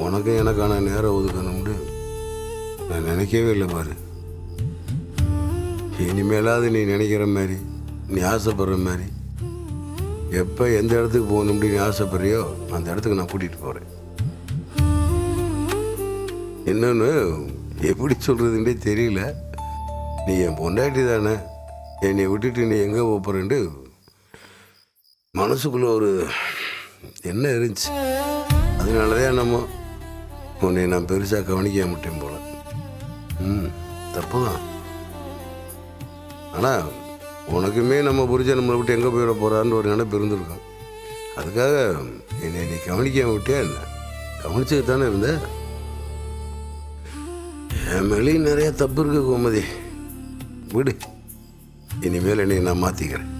உனக்கு எனக்கான நேரம் ஒதுக்கணும்னு நான் நினைக்கவே இல்லை பாரு. இனிமேலாவது நீ நினைக்கிற மாதிரி, நீ ஆசைப்படுற மாதிரி, எப்போ எந்த இடத்துக்கு போகணும்னு நீ ஆசைப்படுறியோ அந்த இடத்துக்கு நான் கூட்டிகிட்டு போகிறேன். இன்னொன்று எப்படி சொல்கிறதுன்றே தெரியல. நீ என் பொண்டாட்டி தானே, என்னை விட்டுட்டு நீ எங்கே போகிறேன்ட்டு மனசுக்குள்ளே ஒரு என்ன இருந்துச்சு. அதனாலதான் நம்ம உன்னை நான் பெருசாக கவனிக்க மாட்டேன் போல. தப்பு தான். ஆனால் உனக்குமே நம்ம புரிஞ்ச நம்மளை விட்டு எங்கே போயிட போகிறான்னு ஒரு நினைப்பு இருந்திருக்கும். அதுக்காக என்னை நீ கவனிக்க விட்டே என்ன கவனிச்சுட்டு தானே இருந்த. என் மேலேயும் நிறைய தப்பு இருக்கு கோமதி. விடு, இனிமேல் என்னை நான் மாற்றிக்கிறேன்.